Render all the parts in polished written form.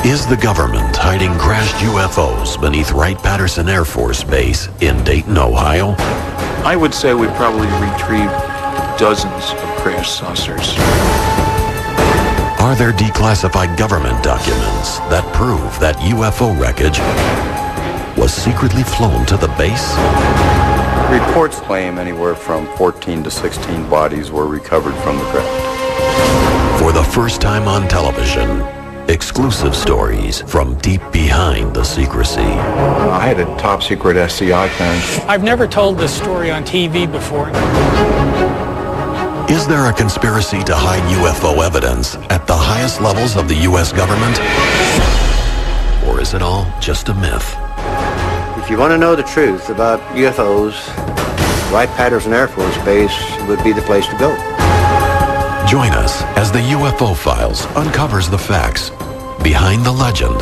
Is the government hiding crashed UFOs beneath Wright-Patterson Air Force Base in Dayton, Ohio? I would say we probably retrieved dozens of crashed saucers. Are there declassified government documents that prove that UFO wreckage was secretly flown to the base? Reports claim anywhere from 14 to 16 bodies were recovered from the craft. For the first time on television, exclusive stories from deep behind the secrecy. I had a top secret SCI clearance. I've never told this story on TV before. Is there a conspiracy to hide UFO evidence at the highest levels of the U.S. government? Or is it all just a myth? If you want to know the truth about UFOs, Wright-Patterson Air Force Base would be the place to go. Join us as the UFO Files uncovers the facts behind the legend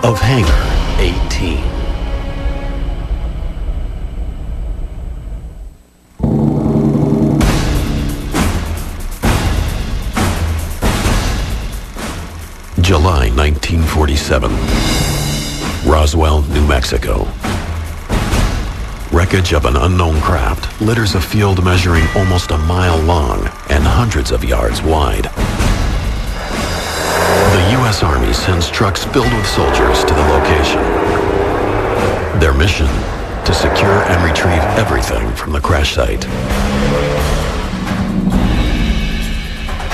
of Hangar 18. July 1947, Roswell, New Mexico. Wreckage of an unknown craft litters a field measuring almost a mile long and hundreds of yards wide. The U.S. Army sends trucks filled with soldiers to the location. Their mission, to secure and retrieve everything from the crash site.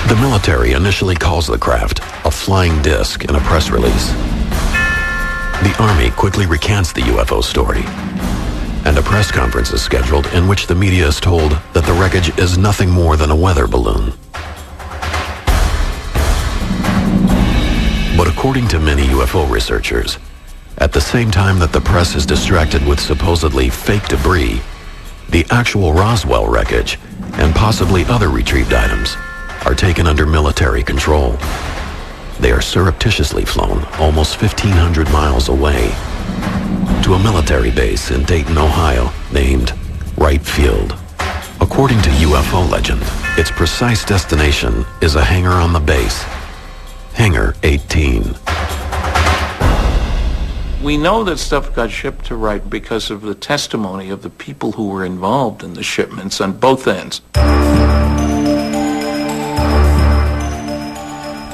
The military initially calls the craft a flying disc in a press release. The Army quickly recants the UFO story, and a press conference is scheduled in which the media is told that the wreckage is nothing more than a weather balloon. But according to many UFO researchers, at the same time that the press is distracted with supposedly fake debris, the actual Roswell wreckage and possibly other retrieved items are taken under military control. They are surreptitiously flown almost 1,500 miles away to a military base in Dayton, Ohio, named Wright Field. According to UFO legend, its precise destination is a hangar on the base, Hangar 18. We know that stuff got shipped to Wright because of the testimony of the people who were involved in the shipments on both ends.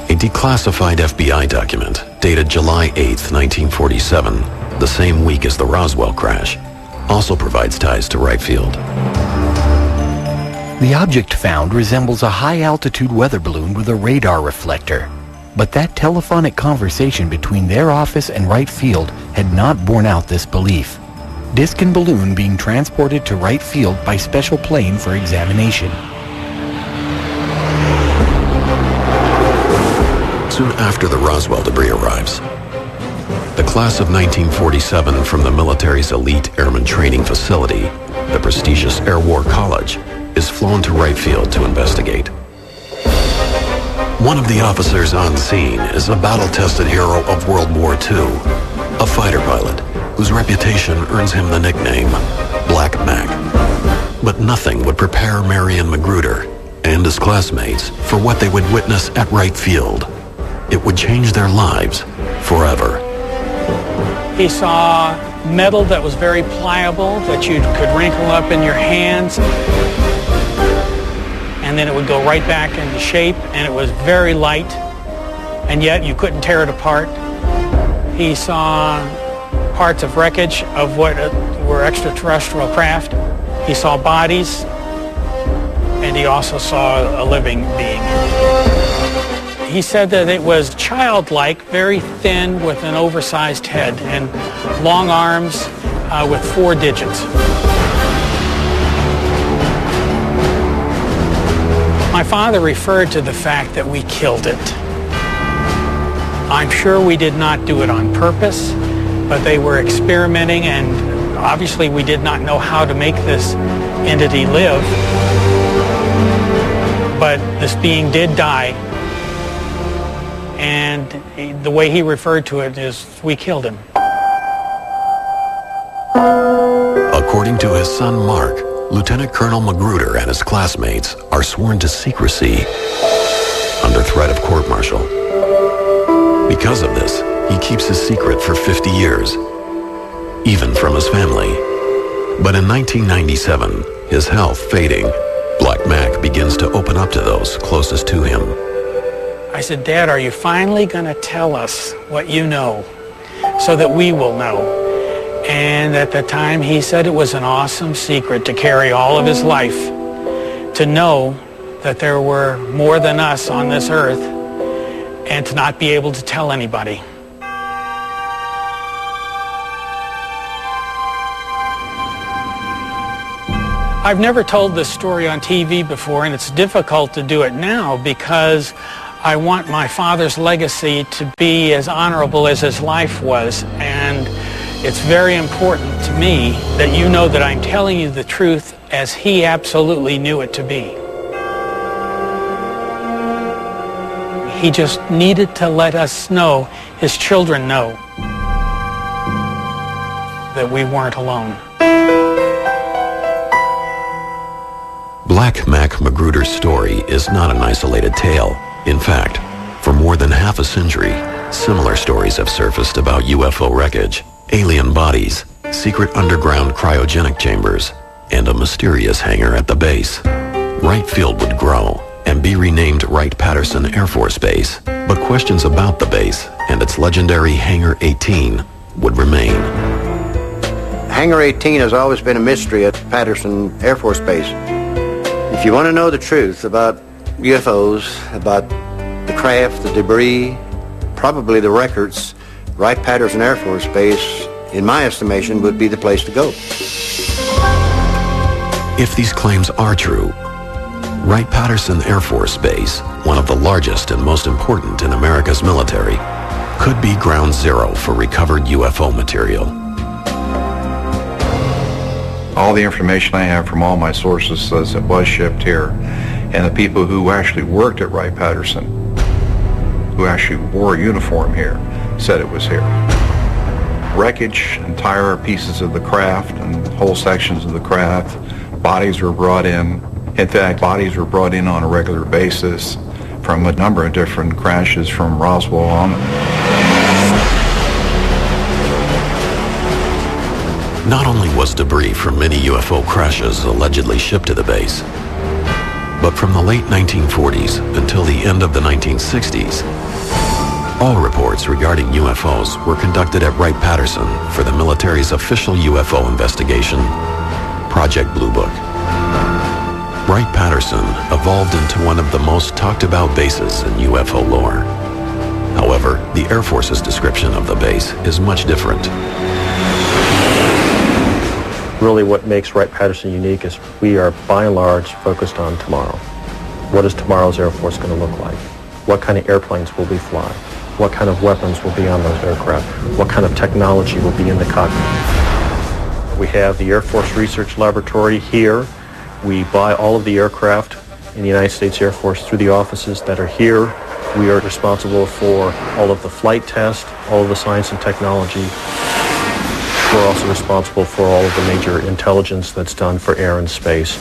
A declassified FBI document dated July 8, 1947, the same week as the Roswell crash, also provides ties to Wright Field. The object found resembles a high-altitude weather balloon with a radar reflector. But that telephonic conversation between their office and Wright Field had not borne out this belief. Disc and balloon being transported to Wright Field by special plane for examination. Soon after the Roswell debris arrives, the class of 1947 from the military's elite airman training facility, the prestigious Air War College, is flown to Wright Field to investigate. One of the officers on scene is a battle-tested hero of World War II, a fighter pilot whose reputation earns him the nickname Black Mac. But nothing would prepare Marion Magruder and his classmates for what they would witness at Wright Field. It would change their lives forever. He saw metal that was very pliable, that you could wrinkle up in your hands, and then it would go right back into shape, and it was very light, and yet you couldn't tear it apart. He saw parts of wreckage of what were extraterrestrial craft. He saw bodies, and he also saw a living being. He said that it was childlike, very thin, with an oversized head and long arms with 4 digits. My father referred to the fact that we killed it. I'm sure we did not do it on purpose, but they were experimenting, and obviously we did not know how to make this entity live. But this being did die, and the way he referred to it is, we killed him. According to his son Mark, Lieutenant Colonel Magruder and his classmates are sworn to secrecy under threat of court-martial Because of this, he keeps his secret for 50 years, even from his family. But in 1997, his health fading, Black Mac begins to open up to those closest to him. I said, Dad, are you finally going to tell us what you know so that we will know? And at the time, he said it was an awesome secret to carry all of his life, to know that there were more than us on this earth, and to not be able to tell anybody. I've never told this story on TV before, and it's difficult to do it now because I want my father's legacy to be as honorable as his life was, and it's very important to me that you know that I'm telling you the truth as he absolutely knew it to be. He just needed to let us know, his children know, that we weren't alone. Black Mac Magruder's story is not an isolated tale. In fact, for more than half a century, similar stories have surfaced about UFO wreckage, alien bodies, secret underground cryogenic chambers, and a mysterious hangar at the base. Wright Field would grow and be renamed Wright-Patterson Air Force Base, but questions about the base and its legendary Hangar 18 would remain. Hangar 18 has always been a mystery at Patterson Air Force Base. If you want to know the truth about UFOs, about the craft, the debris, probably the records, Wright-Patterson Air Force Base, in my estimation, would be the place to go. If these claims are true, Wright-Patterson Air Force Base, one of the largest and most important in America's military, could be ground zero for recovered UFO material. All the information I have from all my sources says it was shipped here. And the people who actually worked at Wright-Patterson, who actually wore a uniform here, said it was here. Wreckage, entire pieces of the craft and whole sections of the craft, bodies were brought in. In fact, bodies were brought in on a regular basis from a number of different crashes from Roswell on. Not only was debris from many UFO crashes allegedly shipped to the base, but from the late 1940s until the end of the 1960s, all reports regarding UFOs were conducted at Wright-Patterson for the military's official UFO investigation, Project Blue Book. Wright-Patterson evolved into one of the most talked about bases in UFO lore. However, the Air Force's description of the base is much different. Really what makes Wright-Patterson unique is we are, by and large, focused on tomorrow. What is tomorrow's Air Force going to look like? What kind of airplanes will we fly? What kind of weapons will be on those aircraft? What kind of technology will be in the cockpit? We have the Air Force Research Laboratory here. We buy all of the aircraft in the United States Air Force through the offices that are here. We are responsible for all of the flight tests, all of the science and technology. We're also responsible for all of the major intelligence that's done for air and space.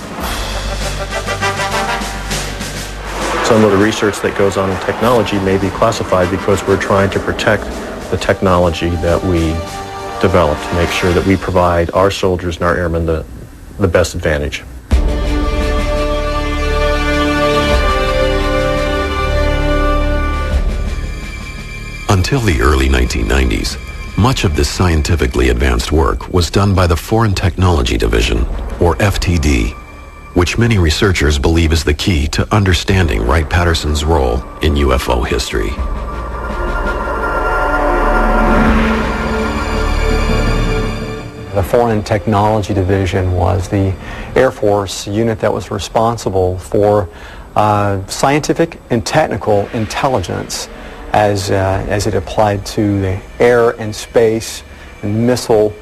Some of the research that goes on in technology may be classified because we're trying to protect the technology that we develop to make sure that we provide our soldiers and our airmen the best advantage. Until the early 1990s, much of this scientifically advanced work was done by the Foreign Technology Division, or FTD, which many researchers believe is the key to understanding Wright-Patterson's role in UFO history. The Foreign Technology Division was the Air Force unit that was responsible for scientific and technical intelligence as it applied to the air and space and missile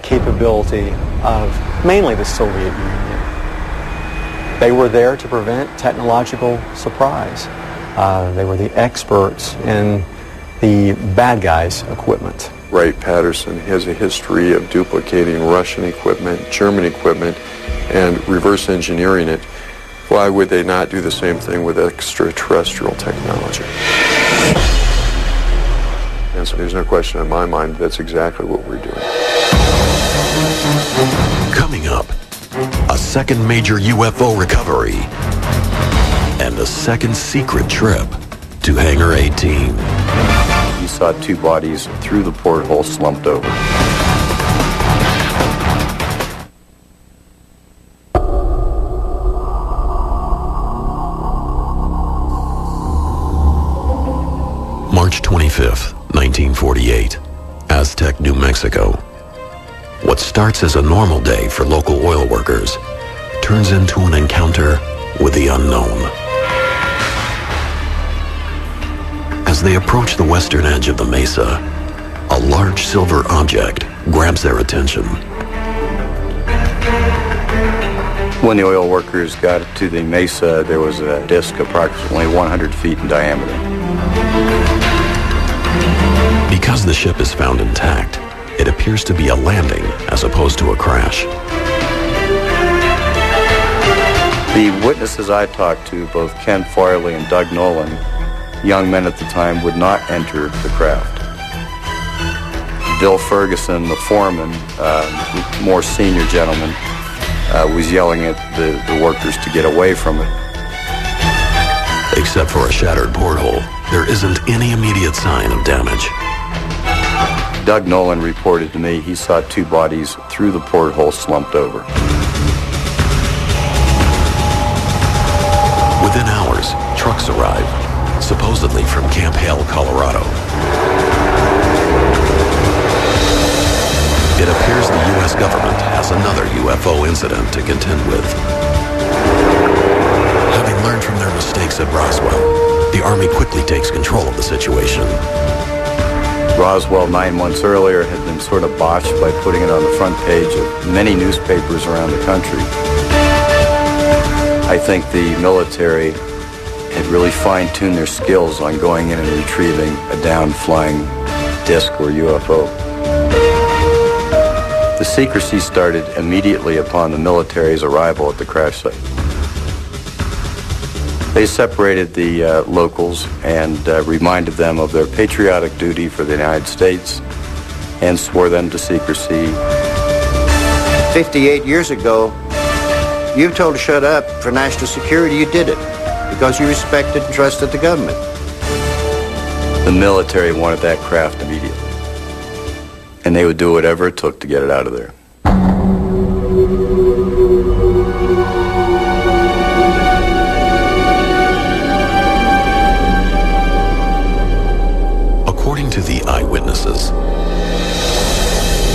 capability of mainly the Soviet Union. They were there to prevent technological surprise. They were the experts in the bad guys' equipment. Wright-Patterson has a history of duplicating Russian equipment, German equipment, and reverse engineering it. Why would they not do the same thing with extraterrestrial technology? And so there's no question in my mind that's exactly what we're doing. Coming up, a second major UFO recovery and a second secret trip to Hangar 18. He saw two bodies through the porthole slumped over. March 25th, 1948, Aztec, New Mexico. What starts as a normal day for local oil workers turns into an encounter with the unknown. As they approach the western edge of the mesa, a large silver object grabs their attention. When the oil workers got to the mesa, there was a disc approximately 100 feet in diameter. Because the ship is found intact, it appears to be a landing as opposed to a crash. The witnesses I talked to, both Ken Farley and Doug Nolan, young men at the time, would not enter the craft. Bill Ferguson, the foreman, more senior gentleman, was yelling at the workers to get away from it. Except for a shattered porthole, there isn't any immediate sign of damage. Doug Nolan reported to me he saw two bodies through the porthole slumped over. Within hours, trucks arrive, supposedly from Camp Hale, Colorado. It appears the U.S. government has another UFO incident to contend with. Having learned from their mistakes at Roswell, the Army quickly takes control of the situation. Roswell 9 months earlier had been sort of botched by putting it on the front page of many newspapers around the country. I think the military had really fine-tuned their skills on going in and retrieving a down-flying disc or UFO. The secrecy started immediately upon the military's arrival at the crash site. They separated the locals and reminded them of their patriotic duty for the United States and swore them to secrecy. 58 years ago, you were told to shut up for national security. You did it because you respected and trusted the government. The military wanted that craft immediately, and they would do whatever it took to get it out of there. According to the eyewitnesses,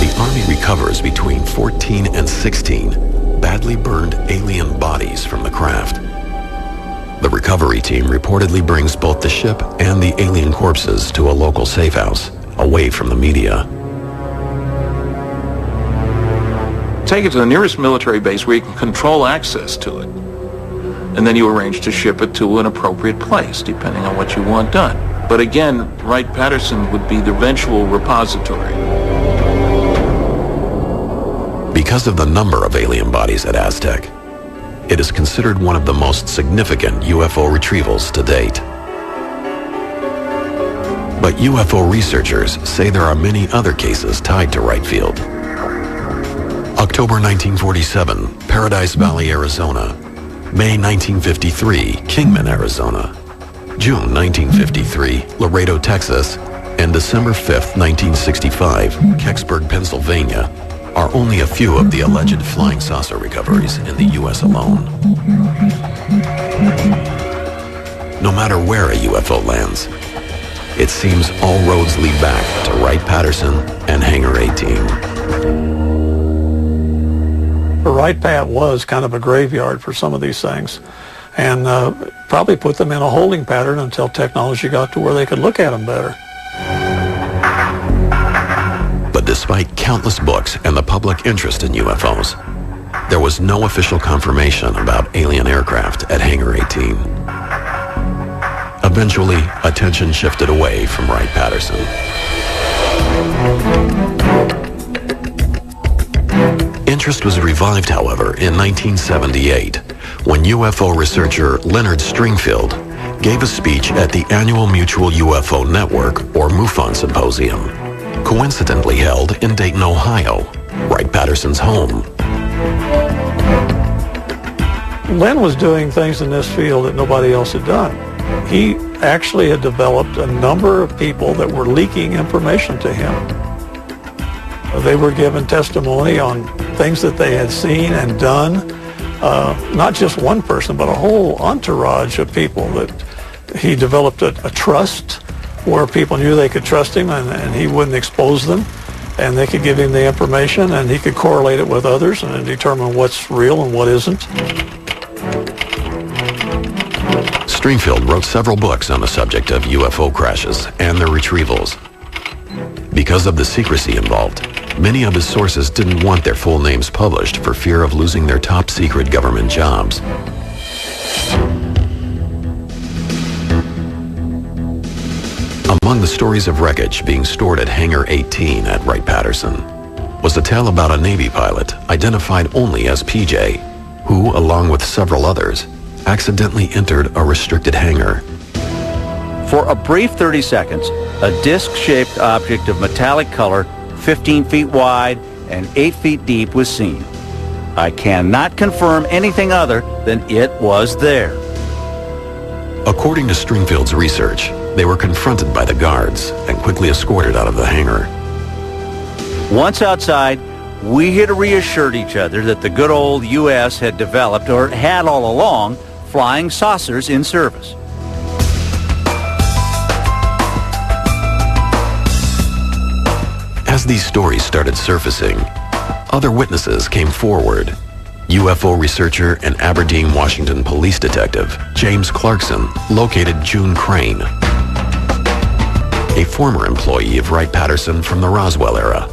the Army recovers between 14 and 16 badly burned alien bodies from the craft. The recovery team reportedly brings both the ship and the alien corpses to a local safe house, away from the media. Take it to the nearest military base where you can control access to it. And then you arrange to ship it to an appropriate place, depending on what you want done. But again, Wright-Patterson would be the eventual repository. Because of the number of alien bodies at Aztec, it is considered one of the most significant UFO retrievals to date. But UFO researchers say there are many other cases tied to Wright Field. October 1947, Paradise Valley, Arizona. May 1953, Kingman, Arizona. June 1953, Laredo, Texas. And December 5th, 1965, Kecksburg, Pennsylvania, are only a few of the alleged flying saucer recoveries in the U.S. alone. No matter where a UFO lands, it seems all roads lead back to Wright-Patterson and Hangar 18. Wright-Pat was kind of a graveyard for some of these things, and probably put them in a holding pattern until technology got to where they could look at them better. But despite countless books and the public interest in UFOs, there was no official confirmation about alien aircraft at Hangar 18. Eventually, attention shifted away from Wright-Patterson. Interest was revived, however, in 1978, when UFO researcher Leonard Stringfield gave a speech at the annual Mutual UFO Network, or MUFON Symposium, coincidentally held in Dayton, Ohio, Wright-Patterson's home. Len was doing things in this field that nobody else had done. He actually had developed a number of people that were leaking information to him. They were given testimony on things that they had seen and done. Not just one person, but a whole entourage of people that he developed a trust where people knew they could trust him and he wouldn't expose them. And they could give him the information and he could correlate it with others and determine what's real and what isn't. Stringfield wrote several books on the subject of UFO crashes and their retrievals. Because of the secrecy involved, many of his sources didn't want their full names published for fear of losing their top-secret government jobs. Among the stories of wreckage being stored at Hangar 18 at Wright-Patterson was a tale about a Navy pilot identified only as PJ, who, along with several others, accidentally entered a restricted hangar. For a brief 30 seconds, a disc-shaped object of metallic color, 15 feet wide and 8 feet deep, was seen. I cannot confirm anything other than it was there. According to Stringfield's research, they were confronted by the guards and quickly escorted out of the hangar. Once outside, we had reassured each other that the good old U.S. had developed, or had all along, flying saucers in service. As these stories started surfacing, other witnesses came forward. UFO researcher and Aberdeen, Washington police detective James Clarkson located June Crane, a former employee of Wright-Patterson from the Roswell era.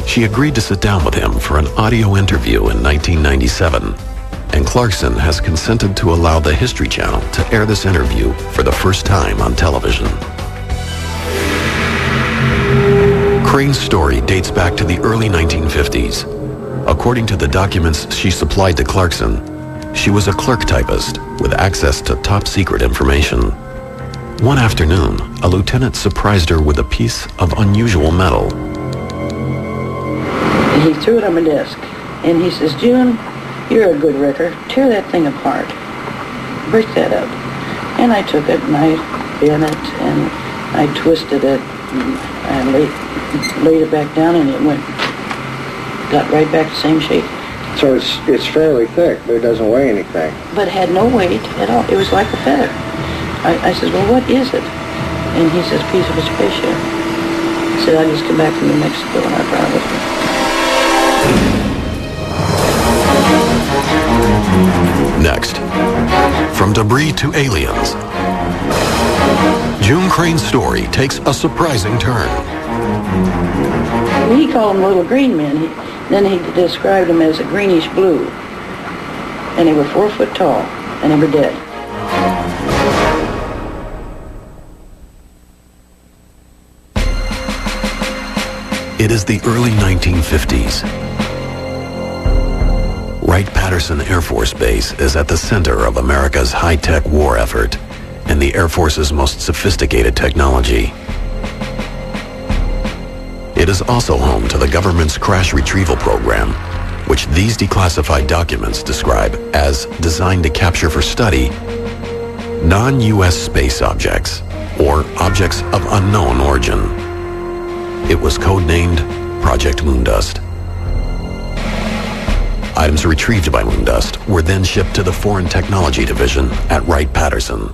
She agreed to sit down with him for an audio interview in 1997, and Clarkson has consented to allow the History Channel to air this interview for the first time on television. Crane's story dates back to the early 1950s. According to the documents she supplied to Clarkson, she was a clerk typist with access to top-secret information. One afternoon, a lieutenant surprised her with a piece of unusual metal. He threw it on my desk, and he says, "June, you're a good wrecker. Tear that thing apart. Break that up." And I took it, and I bent it, and I twisted it, and I laid it back down, and it got right back to the same shape. So it's fairly thick, but it doesn't weigh anything. But it had no weight at all. It was like a feather. I said, "Well, what is it?" And he says, "Piece of a spaceship." He said, "I just come back from New Mexico, and I brought it with me." Next, from debris to aliens, June Crane's story takes a surprising turn. He called them little green men. Then he described them as a greenish blue. And they were 4 foot tall, and they were dead. It is the early 1950s. Wright-Patterson Air Force Base is at the center of America's high-tech war effort and the Air Force's most sophisticated technology. It is also home to the government's crash retrieval program, which these declassified documents describe as designed to capture for study non-U.S. space objects or objects of unknown origin. It was codenamed Project Moondust. Items retrieved by Moondust were then shipped to the Foreign Technology Division at Wright-Patterson.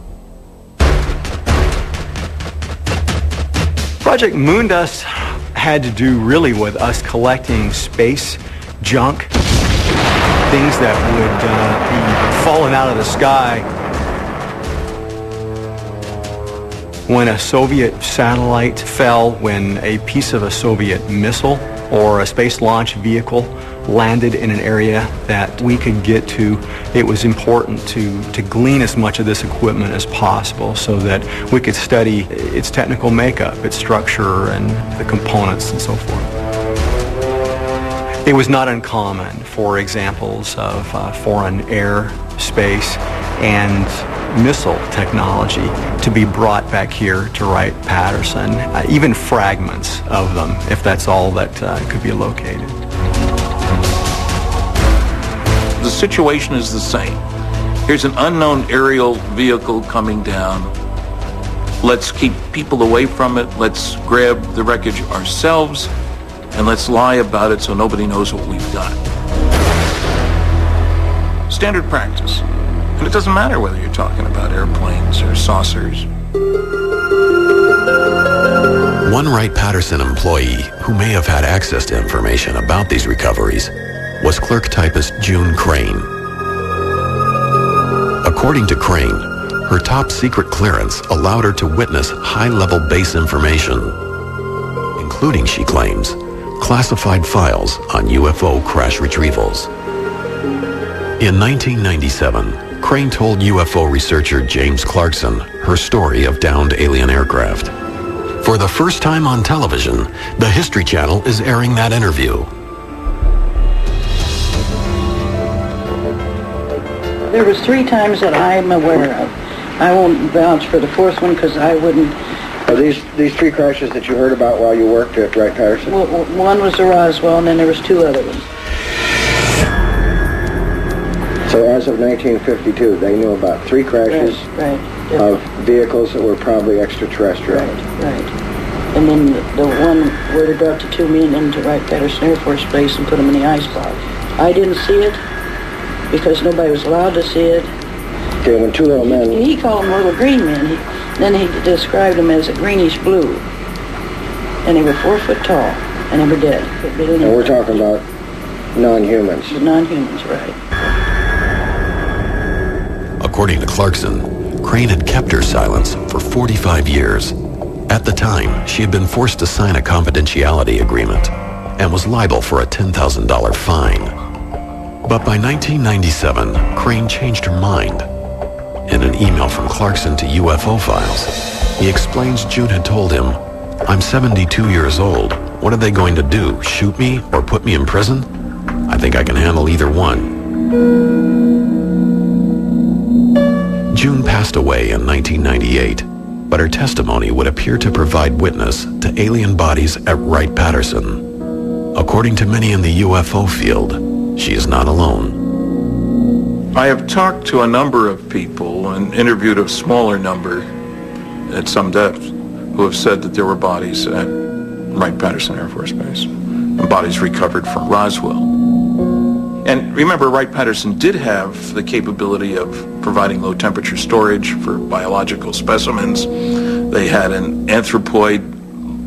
Project Moondust had to do really with us collecting space junk, things that would be falling out of the sky when a Soviet satellite fell, when a piece of a Soviet missile or a space launch vehicle landed in an area that we could get to. It was important to glean as much of this equipment as possible so that we could study its technical makeup, its structure, and the components and so forth. It was not uncommon for examples of foreign air space and missile technology to be brought back here to Wright-Patterson, even fragments of them, if that's all that could be located. The situation is the same. Here's an unknown aerial vehicle coming down. Let's keep people away from it. Let's grab the wreckage ourselves, and let's lie about it so nobody knows what we've done. Standard practice. And it doesn't matter whether you're talking about airplanes or saucers. One Wright-Patterson employee who may have had access to information about these recoveries was clerk typist June Crane. According to Crane, her top secret clearance allowed her to witness high-level base information, including, she claims, classified files on UFO crash retrievals. In 1997, Crane told UFO researcher James Clarkson her story of downed alien aircraft. For the first time on television, the History Channel is airing that interview. There was 3 times that I'm aware of. I won't vouch for the 4th one because I wouldn't. Are these 3 crashes that you heard about while you worked at Wright-Patterson? Well, one was the Roswell, and then there was 2 other ones. So as of 1952, they knew about 3 crashes of vehicles that were probably extraterrestrial. Right. And then the one where they brought the 2 men into Wright-Patterson Air Force Base and put them in the icebox. I didn't see it because nobody was allowed to see it. Okay, when 2 little men... He called them little green men. Then he described them as a greenish blue. And they were 4 foot tall, and they were dead. And we're talking about non-humans. Non-humans, right. According to Clarkson, Crane had kept her silence for 45 years. At the time, she had been forced to sign a confidentiality agreement and was liable for a $10,000 fine. But by 1997, Crane changed her mind. In an email from Clarkson to UFO Files, he explains June had told him, "I'm 72 years old. What are they going to do, shoot me or put me in prison? I think I can handle either one." June passed away in 1998, but her testimony would appear to provide witness to alien bodies at Wright-Patterson. According to many in the UFO field, she is not alone. I have talked to a number of people and interviewed a smaller number at some depth who have said that there were bodies at Wright-Patterson Air Force Base and bodies recovered from Roswell. And remember, Wright-Patterson did have the capability of providing low-temperature storage for biological specimens. They had an anthropoid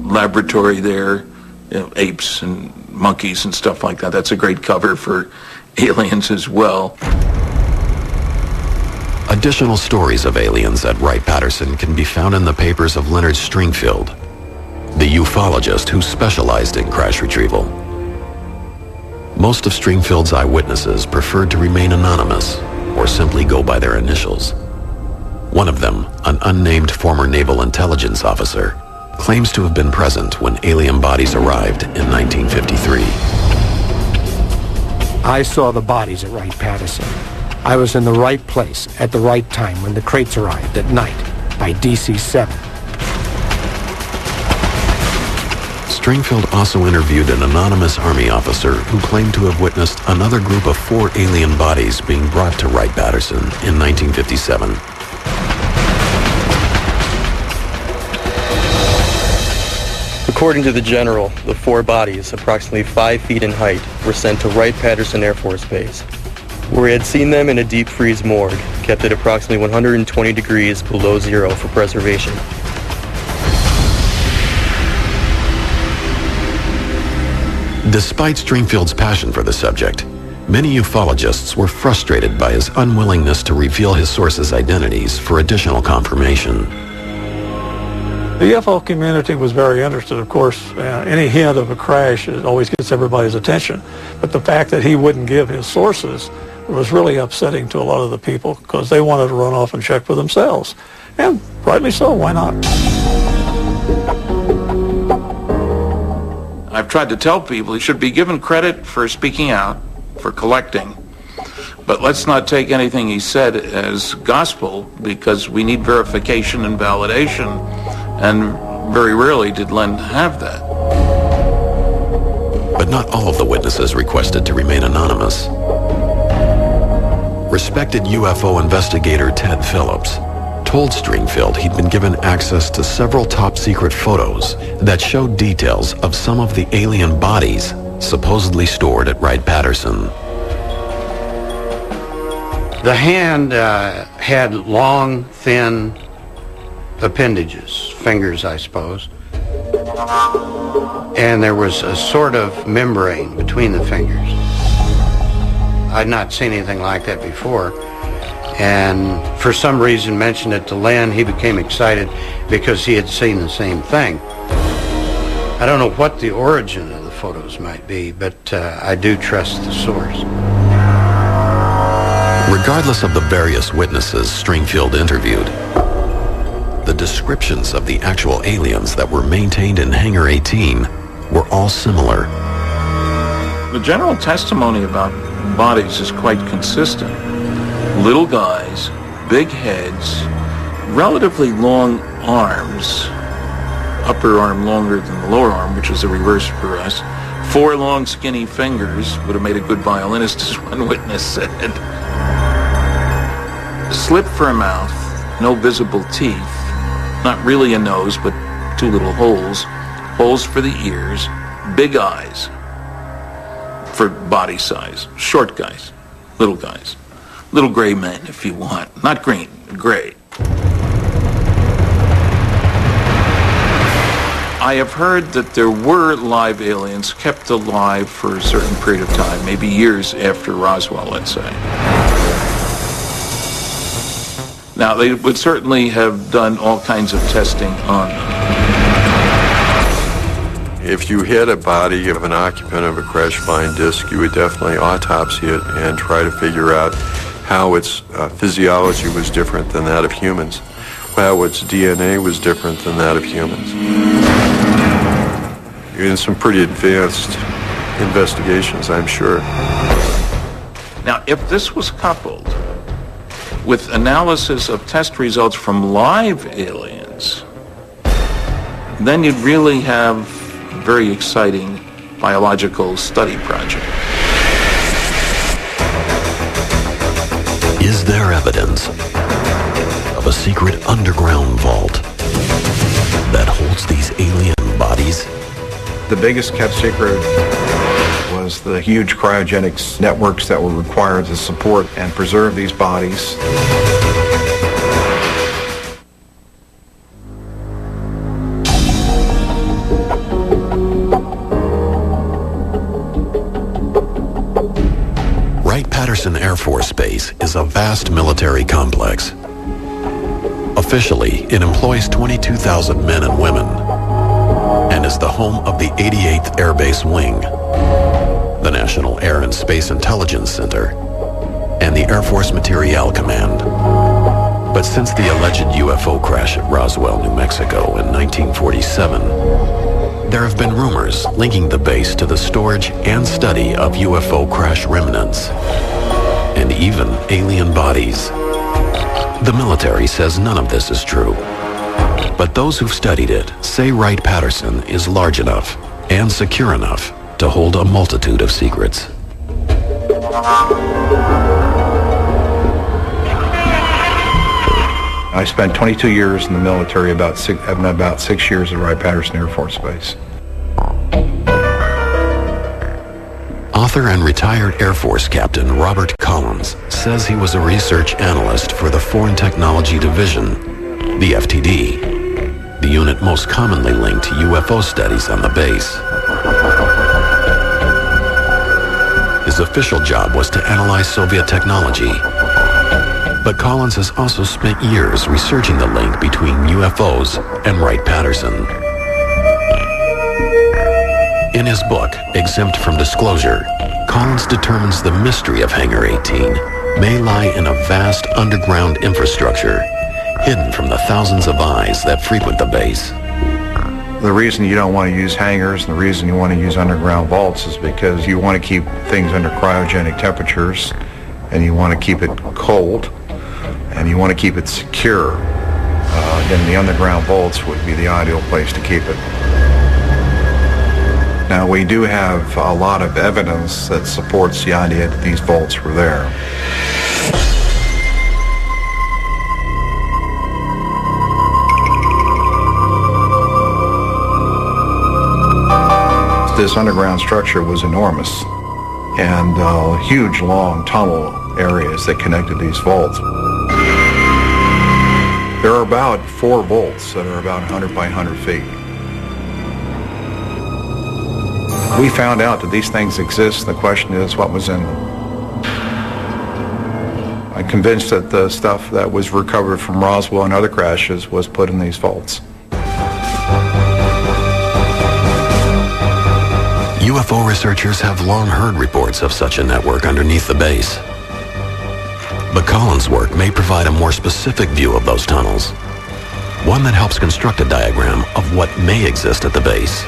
laboratory there, apes and monkeys and stuff like that. That's a great cover for aliens as well. Additional stories of aliens at Wright-Patterson can be found in the papers of Leonard Stringfield, the ufologist who specialized in crash retrieval. Most of Stringfield's eyewitnesses preferred to remain anonymous or simply go by their initials. One of them, an unnamed former naval intelligence officer, claims to have been present when alien bodies arrived in 1953. I saw the bodies at Wright-Patterson. I was in the right place at the right time when the crates arrived at night by DC-7. Stringfield also interviewed an anonymous Army officer who claimed to have witnessed another group of 4 alien bodies being brought to Wright-Patterson in 1957. According to the general, the 4 bodies, approximately 5 feet in height, were sent to Wright-Patterson Air Force Base, where he had seen them in a deep freeze morgue, kept at approximately 120 degrees below zero for preservation. Despite Stringfield's passion for the subject, many ufologists were frustrated by his unwillingness to reveal his sources' identities for additional confirmation. The UFO community was very interested, of course. Any hint of a crash always gets everybody's attention. But the fact that he wouldn't give his sources was really upsetting to a lot of the people because they wanted to run off and check for themselves. And rightly so, why not? I've tried to tell people he should be given credit for speaking out, for collecting. But let's not take anything he said as gospel, because we need verification and validation, and very rarely did Len have that. But not all of the witnesses requested to remain anonymous. Respected UFO investigator Ted Phillips told Stringfield he'd been given access to several top-secret photos that showed details of some of the alien bodies supposedly stored at Wright-Patterson. The hand had long, thin appendages, fingers, I suppose. And there was a sort of membrane between the fingers. I'd not seen anything like that before. And for some reason mentioned it to Len. He became excited because he had seen the same thing. I don't know what the origin of the photos might be, but I do trust the source. Regardless of the various witnesses Stringfield interviewed, the descriptions of the actual aliens that were maintained in Hangar 18 were all similar. The general testimony about bodies is quite consistent. Little guys, big heads, relatively long arms, upper arm longer than the lower arm, which is the reverse for us. 4 long skinny fingers, would have made a good violinist, as one witness said. Slit for a mouth, no visible teeth, not really a nose, but 2 little holes, holes for the ears, big eyes for body size, short guys, little gray men if you want, not green, gray. I have heard that there were live aliens kept alive for a certain period of time, maybe years after Roswell, let's say. Now, they would certainly have done all kinds of testing on them. If you had a body of an occupant of a crash-flying disc, you would definitely autopsy it and try to figure out how its physiology was different than that of humans, how its DNA was different than that of humans. In some pretty advanced investigations, I'm sure. Now, if this was coupled with analysis of test results from live aliens, then you'd really have a very exciting biological study project. Is there evidence of a secret underground vault that holds these alien bodies? The biggest kept secret was the huge cryogenics networks that were required to support and preserve these bodies. Wright-Patterson Air Force Base is a vast military complex. Officially, it employs 22,000 men and women and is the home of the 88th Air Base Wing, the National Air and Space Intelligence Center, and the Air Force Materiel Command. But since the alleged UFO crash at Roswell, New Mexico in 1947, there have been rumors linking the base to the storage and study of UFO crash remnants, and even alien bodies. The military says none of this is true, but those who've studied it say Wright-Patterson is large enough and secure enough to hold a multitude of secrets. I spent 22 years in the military, about 6 years at Wright-Patterson Air Force Base. Author and retired Air Force Captain Robert Collins says he was a research analyst for the Foreign Technology Division, the FTD, the unit most commonly linked to UFO studies on the base. His official job was to analyze Soviet technology, but Collins has also spent years researching the link between UFOs and Wright-Patterson. In his book, Exempt from Disclosure, Collins determines the mystery of Hangar 18 may lie in a vast underground infrastructure hidden from the thousands of eyes that frequent the base. The reason you don't want to use hangars and the reason you want to use underground vaults is because you want to keep things under cryogenic temperatures and you want to keep it cold, and you want to keep it secure, then the underground vaults would be the ideal place to keep it. Now, we do have a lot of evidence that supports the idea that these vaults were there. This underground structure was enormous, and huge, long tunnel areas that connected these vaults. There are about 4 vaults that are about 100 by 100 feet. We found out that these things exist. The question is, what was in them? I'm convinced that the stuff that was recovered from Roswell and other crashes was put in these vaults. UFO researchers have long heard reports of such a network underneath the base. But Collins' work may provide a more specific view of those tunnels, one that helps construct a diagram of what may exist at the base.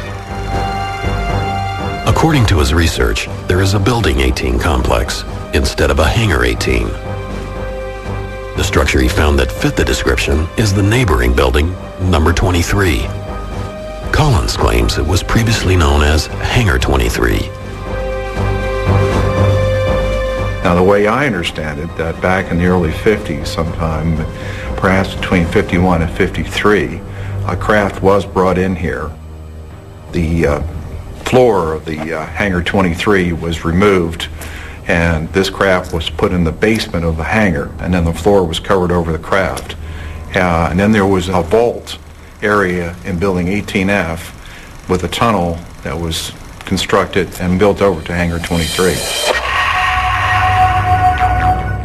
According to his research, there is a Building 18 complex instead of a Hangar 18. The structure he found that fit the description is the neighboring building, number 23. Collins claims it was previously known as Hangar 23. Now, the way I understand it, that back in the early 50s, sometime, perhaps between 51 and 53, a craft was brought in here. The floor of the Hangar 23 was removed, and this craft was put in the basement of the hangar, and then the floor was covered over the craft. And then there was a vault area in Building 18F with a tunnel that was constructed and built over to Hangar 23.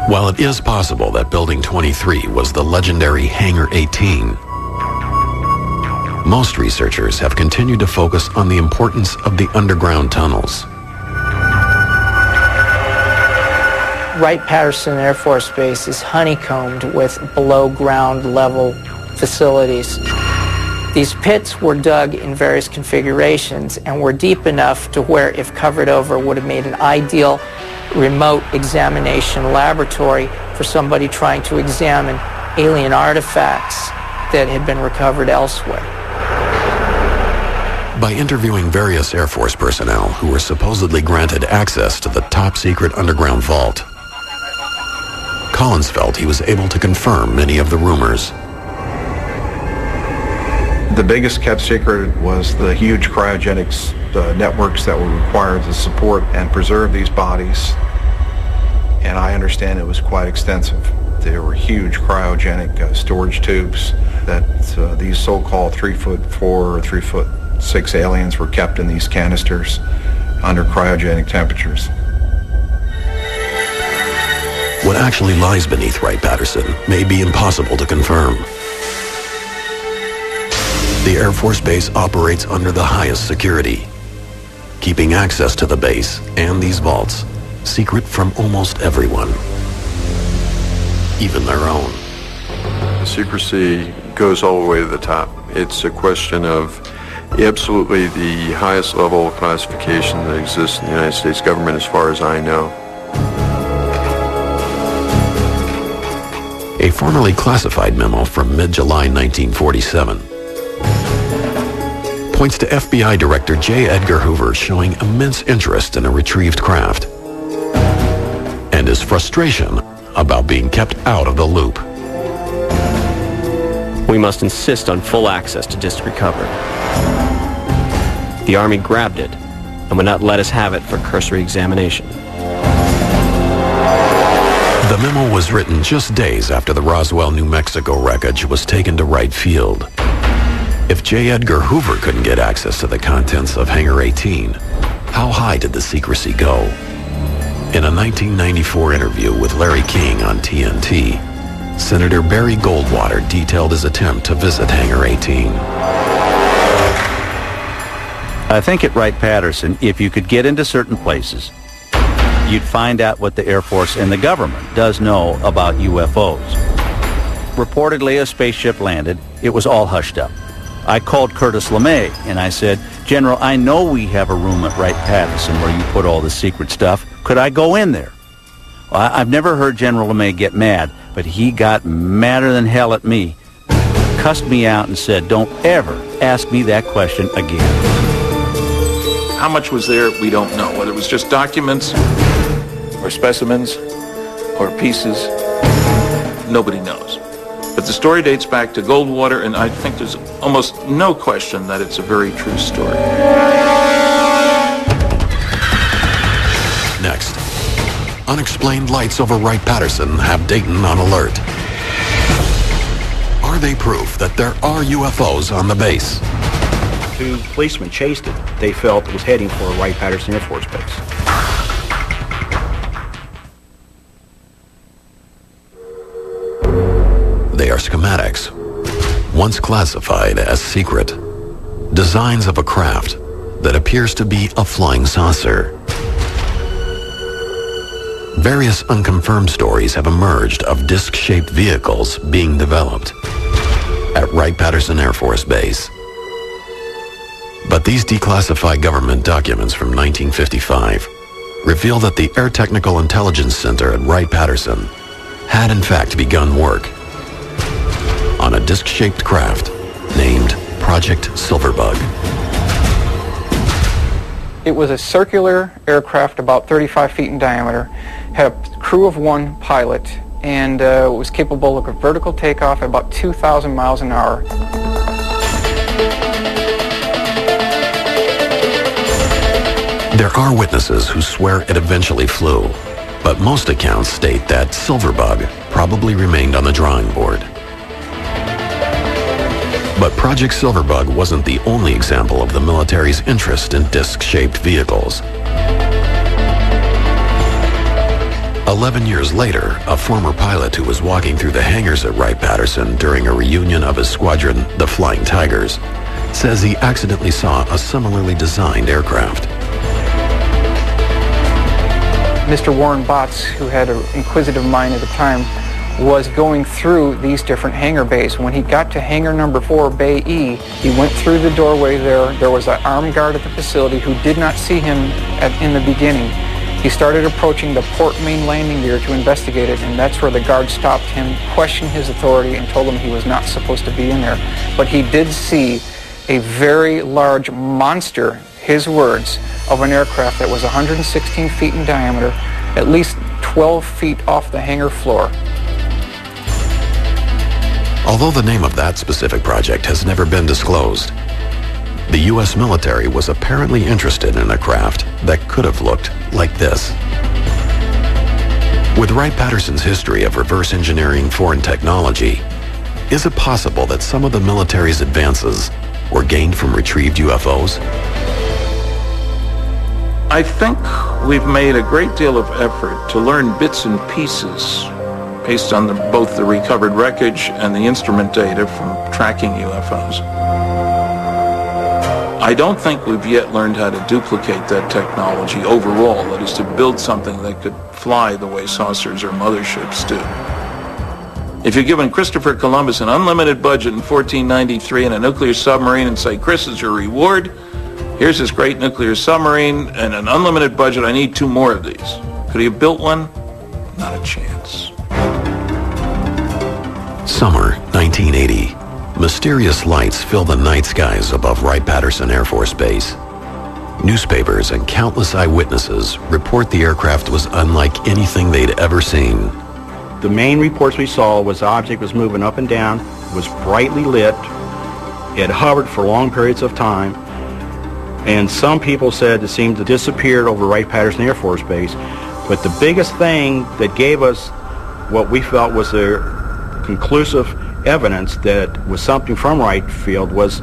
While it is possible that Building 23 was the legendary Hangar 18, most researchers have continued to focus on the importance of the underground tunnels. Wright-Patterson Air Force Base is honeycombed with below-ground level facilities. These pits were dug in various configurations and were deep enough to where, if covered over, would have made an ideal remote examination laboratory for somebody trying to examine alien artifacts that had been recovered elsewhere. By interviewing various Air Force personnel who were supposedly granted access to the top-secret underground vault, Collins felt he was able to confirm many of the rumors. The biggest kept secret was the huge cryogenics networks that were required to support and preserve these bodies. And I understand it was quite extensive. There were huge cryogenic storage tubes that these so-called 3'4" or 3'6" aliens were kept in these canisters under cryogenic temperatures. What actually lies beneath Wright-Patterson may be impossible to confirm. The Air Force Base operates under the highest security, keeping access to the base and these vaults secret from almost everyone, even their own. The secrecy goes all the way to the top. It's a question of absolutely the highest level of classification that exists in the United States government as far as I know. A formerly classified memo from mid-July 1947 points to FBI Director J. Edgar Hoover showing immense interest in a retrieved craft and his frustration about being kept out of the loop. We must insist on full access to disc recovered. The Army grabbed it and would not let us have it for cursory examination. The memo was written just days after the Roswell, New Mexico wreckage was taken to Wright Field. If J. Edgar Hoover couldn't get access to the contents of Hangar 18, how high did the secrecy go? In a 1994 interview with Larry King on TNT, Senator Barry Goldwater detailed his attempt to visit Hangar 18. I think at Wright-Patterson, if you could get into certain places, you'd find out what the Air Force and the government does know about UFOs. Reportedly, a spaceship landed. It was all hushed up. I called Curtis LeMay and I said, General, I know we have a room at Wright-Patterson where you put all the secret stuff. Could I go in there? I've never heard General LeMay get mad, but he got madder than hell at me, cussed me out and said, "Don't ever ask me that question again." How much was there, we don't know. Whether it was just documents or specimens or pieces, nobody knows. But the story dates back to Goldwater, and I think there's almost no question that it's a very true story. Next, unexplained lights over Wright-Patterson have Dayton on alert. Are they proof that there are UFOs on the base? Two policemen chased it. They felt it was heading for Wright-Patterson Air Force Base. They are schematics, once classified as secret, designs of a craft that appears to be a flying saucer. Various unconfirmed stories have emerged of disc-shaped vehicles being developed at Wright-Patterson Air Force Base. But these declassified government documents from 1955 reveal that the Air Technical Intelligence Center at Wright-Patterson had in fact begun work on a disc-shaped craft named Project Silverbug. It was a circular aircraft about 35 feet in diameter, had a crew of one pilot, and was capable of a vertical takeoff at about 2,000 miles an hour. There are witnesses who swear it eventually flew, but most accounts state that Silverbug probably remained on the drawing board. But Project Silverbug wasn't the only example of the military's interest in disc-shaped vehicles. 11 years later, a former pilot who was walking through the hangars at Wright-Patterson during a reunion of his squadron, the Flying Tigers, says he accidentally saw a similarly designed aircraft. Mr. Warren Botts, who had an inquisitive mind at the time, was going through these different hangar bays. When he got to hangar number 4, Bay E, he went through the doorway there. There was an armed guard at the facility who did not see him in the beginning. He started approaching the port main landing gear to investigate it, and that's where the guard stopped him, questioned his authority, and told him he was not supposed to be in there. But he did see a very large monster, his words, of an aircraft that was 116 feet in diameter, at least 12 feet off the hangar floor. Although the name of that specific project has never been disclosed, the U.S. military was apparently interested in a craft that could have looked like this. With Wright-Patterson's history of reverse engineering foreign technology, is it possible that some of the military's advances were gained from retrieved UFOs? I think we've made a great deal of effort to learn bits and pieces based on both the recovered wreckage and the instrument data from tracking UFOs. I don't think we've yet learned how to duplicate that technology overall, that is to build something that could fly the way saucers or motherships do. If you're given Christopher Columbus an unlimited budget in 1493 and a nuclear submarine and say, "Chris is your reward, here's this great nuclear submarine and an unlimited budget, I need 2 more of these." Could he have built one? Not a chance. Summer 1980. Mysterious lights fill the night skies above Wright-Patterson Air Force Base. Newspapers and countless eyewitnesses report the aircraft was unlike anything they'd ever seen. The main reports we saw was the object was moving up and down, was brightly lit, it hovered for long periods of time, and some people said it seemed to disappear over Wright-Patterson Air Force Base. But the biggest thing that gave us what we felt was the conclusive evidence that was something from Wright Field was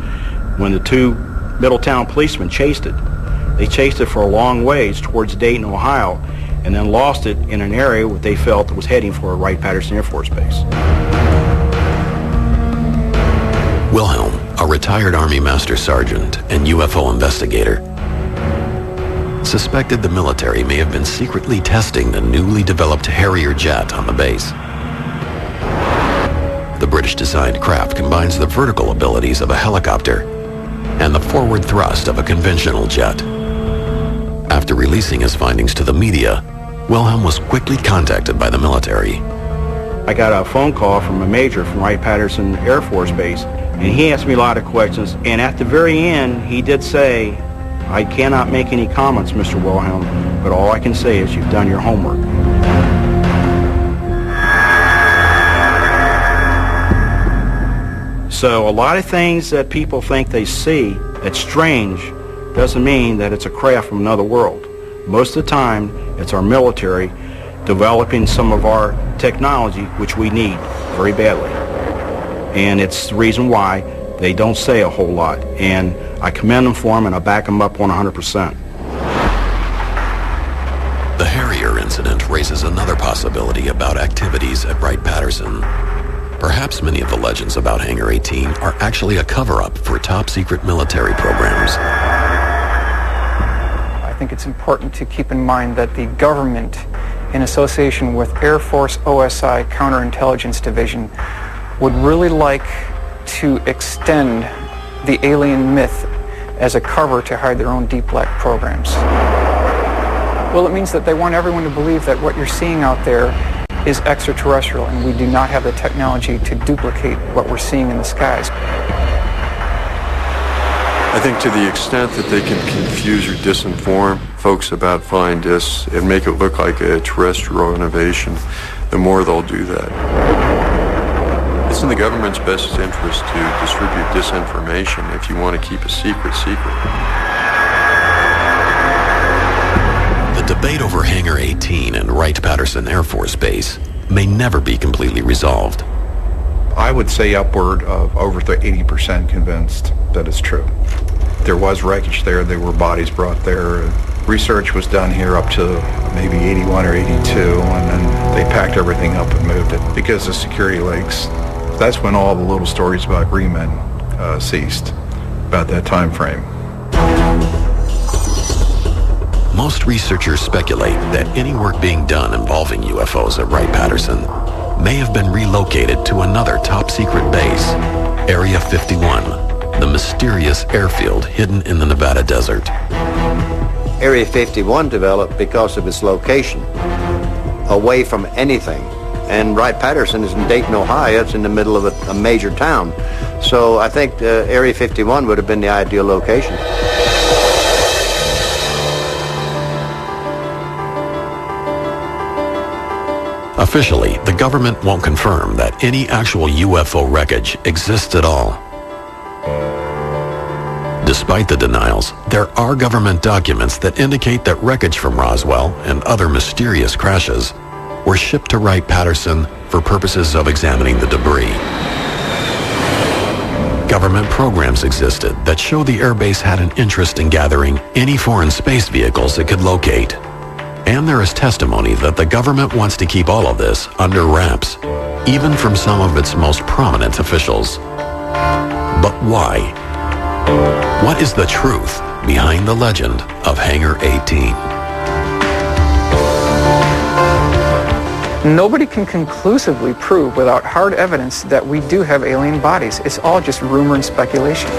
when the 2 Middletown policemen chased it. They chased it for a long ways towards Dayton, Ohio, and then lost it in an area where they felt it was heading for Wright-Patterson Air Force Base. Wilhelm, a retired Army Master Sergeant and UFO investigator, suspected the military may have been secretly testing the newly developed Harrier jet on the base. The British-designed craft combines the vertical abilities of a helicopter and the forward thrust of a conventional jet. After releasing his findings to the media, Wilhelm was quickly contacted by the military. I got a phone call from a major from Wright-Patterson Air Force Base, and he asked me a lot of questions, and at the very end, he did say, "I cannot make any comments, Mr. Wilhelm, but all I can say is you've done your homework." So a lot of things that people think they see that's strange doesn't mean that it's a craft from another world. Most of the time, it's our military developing some of our technology, which we need very badly. And it's the reason why they don't say a whole lot. And I commend them for them, and I back them up 100%. The Harrier incident raises another possibility about activities at Wright-Patterson. Perhaps many of the legends about Hangar 18 are actually a cover-up for top-secret military programs. I think it's important to keep in mind that the government, in association with Air Force OSI Counterintelligence Division, would really like to extend the alien myth as a cover to hide their own deep black programs. Well, it means that they want everyone to believe that what you're seeing out there is extraterrestrial, and we do not have the technology to duplicate what we're seeing in the skies. I think to the extent that they can confuse or disinform folks about flying discs and make it look like a terrestrial innovation, the more they'll do that. It's in the government's best interest to distribute disinformation if you want to keep a secret. The debate over Hangar 18 and Wright-Patterson Air Force Base may never be completely resolved. I would say upward of over 80% convinced that it's true. There was wreckage there. There were bodies brought there. Research was done here up to maybe 81 or 82, and then they packed everything up and moved it because of security leaks. That's when all the little stories about green men ceased, about that time frame. Most researchers speculate that any work being done involving UFOs at Wright-Patterson may have been relocated to another top-secret base, Area 51, the mysterious airfield hidden in the Nevada desert. Area 51 developed because of its location, away from anything. And Wright-Patterson is in Dayton, Ohio. It's in the middle of a major town. So I think Area 51 would have been the ideal location. Officially, the government won't confirm that any actual UFO wreckage exists at all. Despite the denials, there are government documents that indicate that wreckage from Roswell and other mysterious crashes were shipped to Wright-Patterson for purposes of examining the debris. Government programs existed that show the airbase had an interest in gathering any foreign space vehicles it could locate. And there is testimony that the government wants to keep all of this under wraps, even from some of its most prominent officials. But why? What is the truth behind the legend of Hangar 18? Nobody can conclusively prove without hard evidence that we do have alien bodies. It's all just rumor and speculation.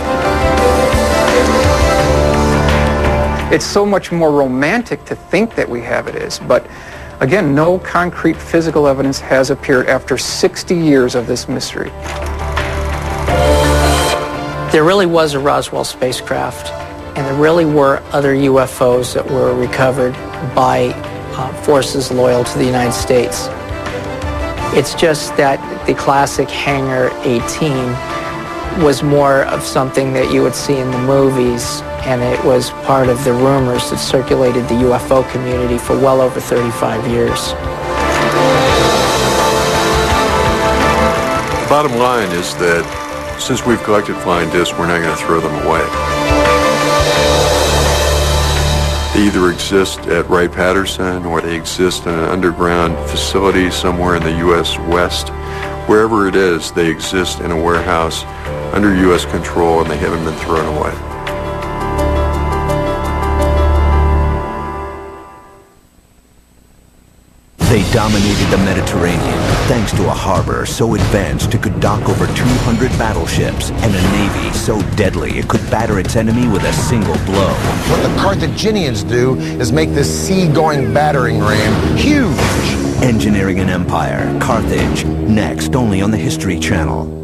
It's so much more romantic to think that we have it is, but again, no concrete physical evidence has appeared after 60 years of this mystery. There really was a Roswell spacecraft, and there really were other UFOs that were recovered by forces loyal to the United States. It's just that the classic Hangar 18 was more of something that you would see in the movies, and it was part of the rumors that circulated the UFO community for well over 35 years. The bottom line is that since we've collected flying discs, we're not going to throw them away. They either exist at Wright-Patterson or they exist in an underground facility somewhere in the U.S. West. Wherever it is, they exist in a warehouse under U.S. control, and they haven't been thrown away. They dominated the Mediterranean thanks to a harbor so advanced it could dock over 200 battleships and a navy so deadly it could batter its enemy with a single blow. What the Carthaginians do is make this sea-going battering ram huge. Engineering an Empire, Carthage, next only on the History Channel.